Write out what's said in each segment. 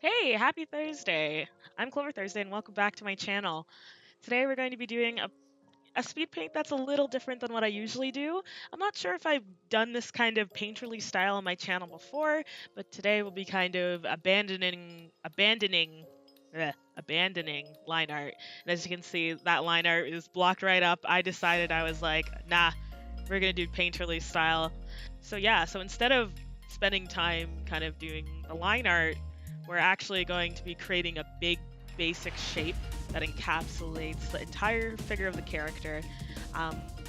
Hey, happy Thursday! I'm Clover Thursday and welcome back to my channel. Today we're going to be doing a speed paint that's a little different than what I usually do. I'm not sure if I've done this kind of painterly style on my channel before, but today we'll be kind of abandoning line art. And as you can see, that line art is blocked right up. I decided, I was like, nah, we're gonna do painterly style. So yeah, so instead of spending time kind of doing the line art, we're actually going to be creating a big basic shape that encapsulates the entire figure of the character.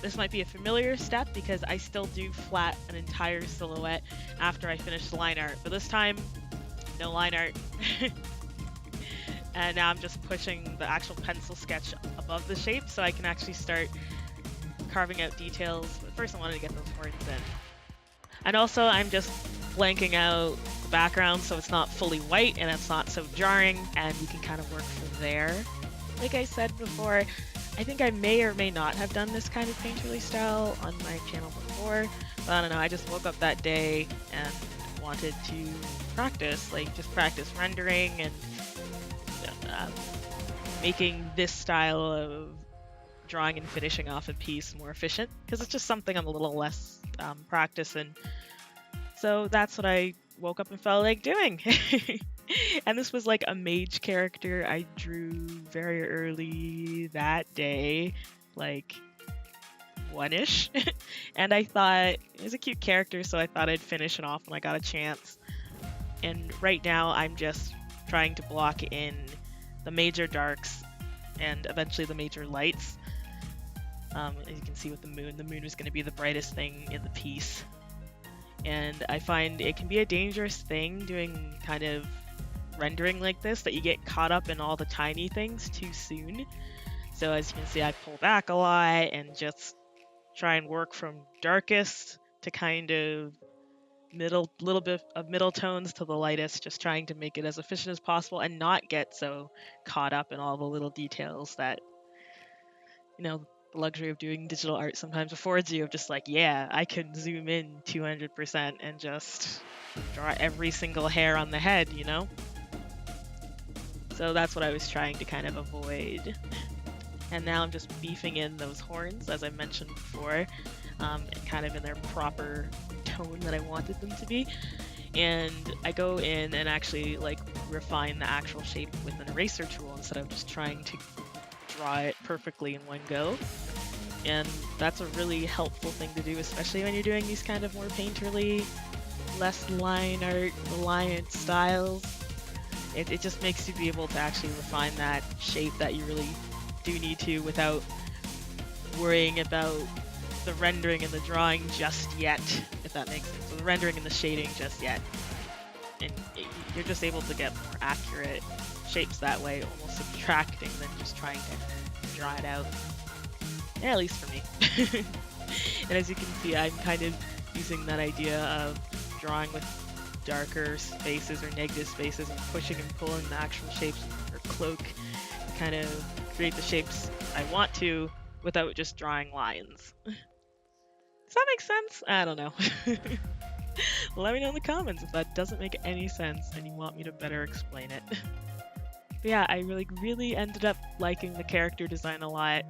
This might be a familiar step because I still do flat an entire silhouette after I finish the line art, but this time, no line art. And now I'm just pushing the actual pencil sketch above the shape so I can actually start carving out details. But first I wanted to get those horns in. And also I'm just blanking out the background so it's not fully white and it's not so jarring, and you can kind of work from there. Like I said before, I think I may or may not have done this kind of painterly style on my channel before, but I don't know, I just woke up that day and wanted to practice, just practice rendering and making this style of drawing and finishing off a piece more efficient, because it's just something I'm a little less practiced in. So that's what I woke up and felt like doing. And this was like a mage character I drew very early that day, like one-ish. And I thought it was a cute character, so I thought I'd finish it off when I got a chance. And right now I'm just trying to block in the major darks and eventually the major lights. As you can see with the moon is going to be the brightest thing in the piece. And I find it can be a dangerous thing doing kind of rendering like this, that you get caught up in all the tiny things too soon. So as you can see, I pull back a lot and just try and work from darkest to kind of little bit of middle tones to the lightest, just trying to make it as efficient as possible and not get so caught up in all the little details that, the luxury of doing digital art sometimes affords you, of just like, yeah, I can zoom in 200% and just draw every single hair on the head, So that's what I was trying to kind of avoid. And now I'm just beefing in those horns, as I mentioned before, kind of in their proper tone that I wanted them to be. And I go in and actually refine the actual shape with an eraser tool instead of just trying to draw it perfectly in one go. And that's a really helpful thing to do, especially when you're doing these kind of more painterly, less line art reliant styles. It just makes you be able to actually refine that shape that you really do need to without worrying about the rendering and the drawing just yet, if that makes sense. So the rendering and the shading just yet. And you're just able to get more accurate shapes that way, almost subtracting than just trying to draw it out. Yeah, at least for me. And as you can see, I'm kind of using that idea of drawing with darker spaces or negative spaces and pushing and pulling the actual shapes or cloak to kind of create the shapes I want to without just drawing lines. Does that make sense? I don't know. Let me know in the comments if that doesn't make any sense and you want me to better explain it. But yeah, I really ended up liking the character design a lot.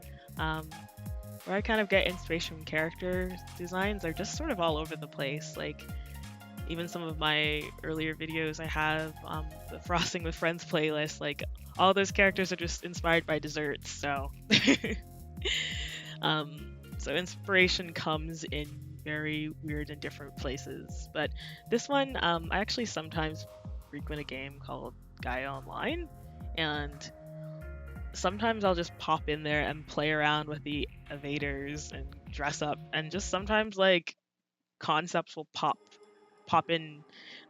Where I kind of get inspiration from character designs are just sort of all over the place. Even some of my earlier videos I have, the Frosting with Friends playlist, all those characters are just inspired by desserts, so. So inspiration comes in very weird and different places. But this one, I actually sometimes frequent a game called Gaia Online, and sometimes I'll just pop in there and play around with the evaders and dress up, and just sometimes concepts will pop in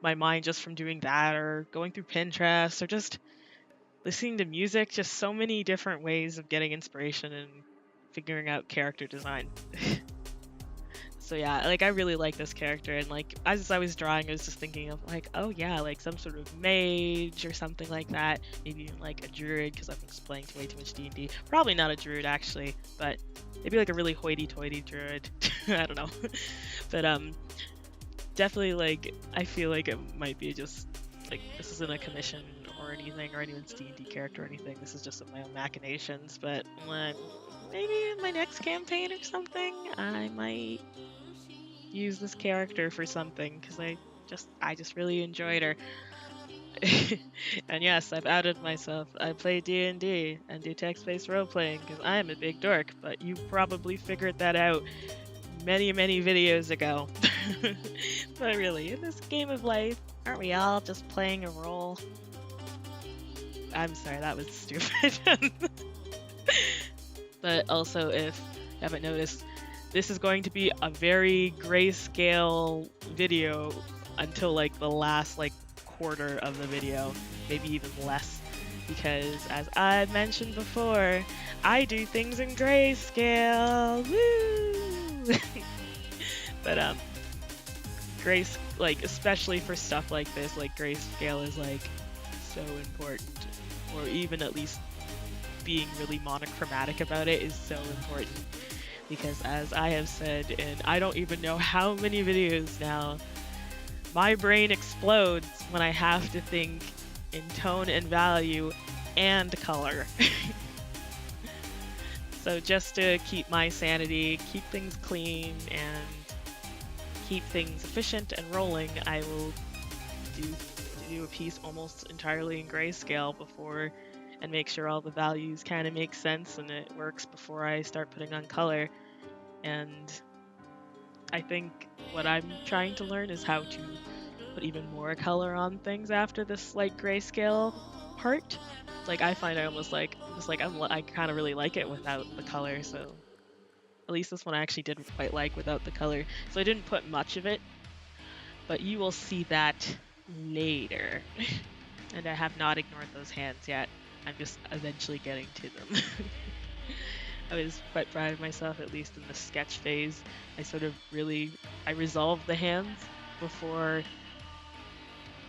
my mind just from doing that, or going through Pinterest, or just listening to music. Just so many different ways of getting inspiration and figuring out character design. So yeah, I really like this character, and as I was drawing, I was just thinking of oh yeah, some sort of mage or something like that, maybe even a druid, because I've been playing way too much DnD. Probably not a druid actually, but maybe a really hoity-toity druid. I don't know. But definitely I feel like it might be just like, this isn't a commission or anything, or anyone's D&D character or anything. This is just my own machinations. But maybe in my next campaign or something, I might use this character for something because I just really enjoyed her. And yes, I've outed myself. I play D&D and do text-based role-playing because I am a big dork, but you probably figured that out many, many videos ago. But really, in this game of life, aren't we all just playing a role? I'm sorry, that was stupid. But also, if you haven't noticed, this is going to be a very grayscale video until like the last like quarter of the video, maybe even less, because as I mentioned before, I do things in grayscale. Woo! But grace, like, especially for stuff like this, like grayscale is like so important, or even at least being really monochromatic about it is so important, because as I have said in I don't even know how many videos now, my brain explodes when I have to think in tone and value and color. So just to keep my sanity, keep things clean, and keep things efficient and rolling, I will do a piece almost entirely in grayscale before, and make sure all the values kind of make sense and it works before I start putting on color. And I think what I'm trying to learn is how to put even more color on things after this like grayscale part. Like I find I almost like I kind of really like it without the color, so at least this one I actually did quite like without the color. So I didn't put much of it, but you will see that later. And I have not ignored those hands yet. I'm just eventually getting to them. I was quite proud of myself, at least in the sketch phase. I resolved the hands before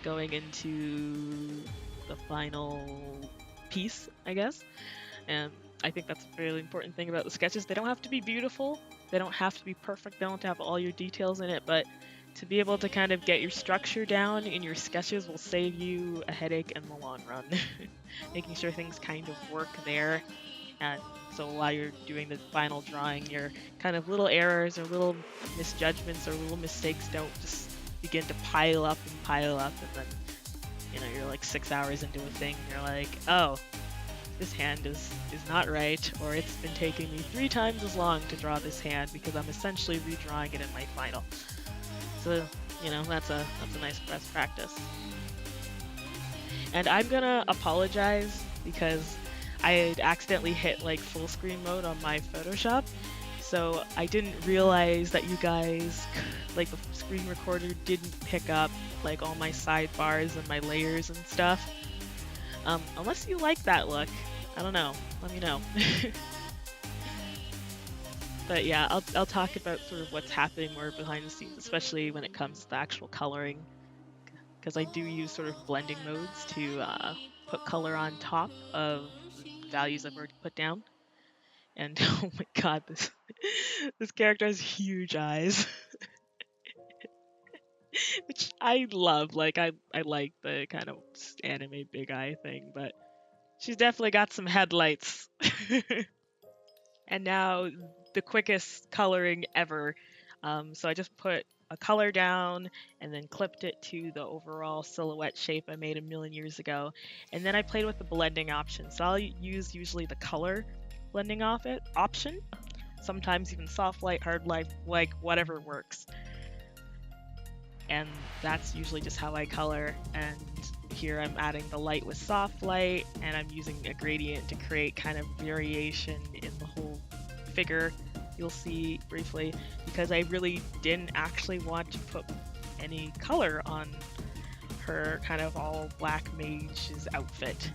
going into the final piece, I guess. And I think that's a really important thing about the sketches. They don't have to be beautiful, they don't have to be perfect, they don't have to have all your details in it, but to be able to kind of get your structure down in your sketches will save you a headache in the long run. Making sure things kind of work there. And so while you're doing the final drawing, your kind of little errors or little misjudgments or little mistakes don't just begin to pile up, and then, you know, you're like 6 hours into a thing and you're like, oh, this hand is not right, or it's been taking me 3 times as long to draw this hand because I'm essentially redrawing it in my final. So, you know, that's a nice best practice. And I'm gonna apologize because I had accidentally hit like full screen mode on my Photoshop, so I didn't realize that you guys, like the screen recorder didn't pick up like all my sidebars and my layers and stuff. Unless you like that look, I don't know, let me know. But yeah, I'll talk about sort of what's happening more behind the scenes, especially when it comes to the actual coloring, because I do use sort of blending modes to put color on top of values I've already put down. And oh my god, this character has huge eyes. Which I love. Like I like the kind of anime big eye thing, but she's definitely got some headlights. And now the quickest coloring ever. So I just put a color down and then clipped it to the overall silhouette shape I made a million years ago. And then I played with the blending option. So I'll use usually the color blending option. Sometimes even soft light, hard light, like whatever works. And that's usually just how I color. And here I'm adding the light with soft light, and I'm using a gradient to create kind of variation in the whole figure. You'll see briefly, because I really didn't actually want to put any color on her kind of all black mage's outfit.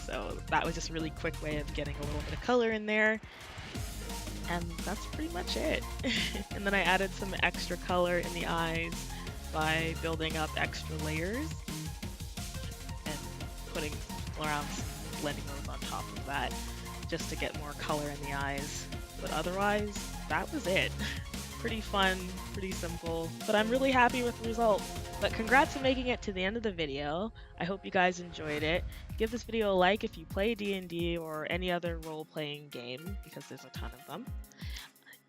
So that was just a really quick way of getting a little bit of color in there. And that's pretty much it. And then I added some extra color in the eyes by building up extra layers and putting around some blending modes on top of that just to get more color in the eyes. But otherwise, that was it. Pretty fun, pretty simple, but I'm really happy with the result. But congrats on making it to the end of the video. I hope you guys enjoyed it. Give this video a like if you play D&D or any other role-playing game, because there's a ton of them.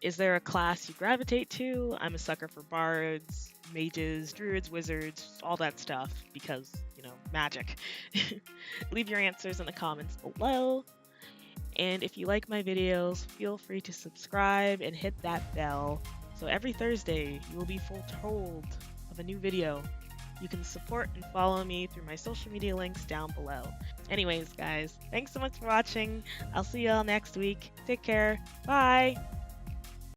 Is there a class you gravitate to? I'm a sucker for bards, mages, druids, wizards, all that stuff, because, you know, magic. Leave your answers in the comments below. And if you like my videos, feel free to subscribe and hit that bell. So every Thursday, you will be foretold of a new video. You can support and follow me through my social media links down below. Anyways, guys, thanks so much for watching. I'll see y'all next week. Take care. Bye!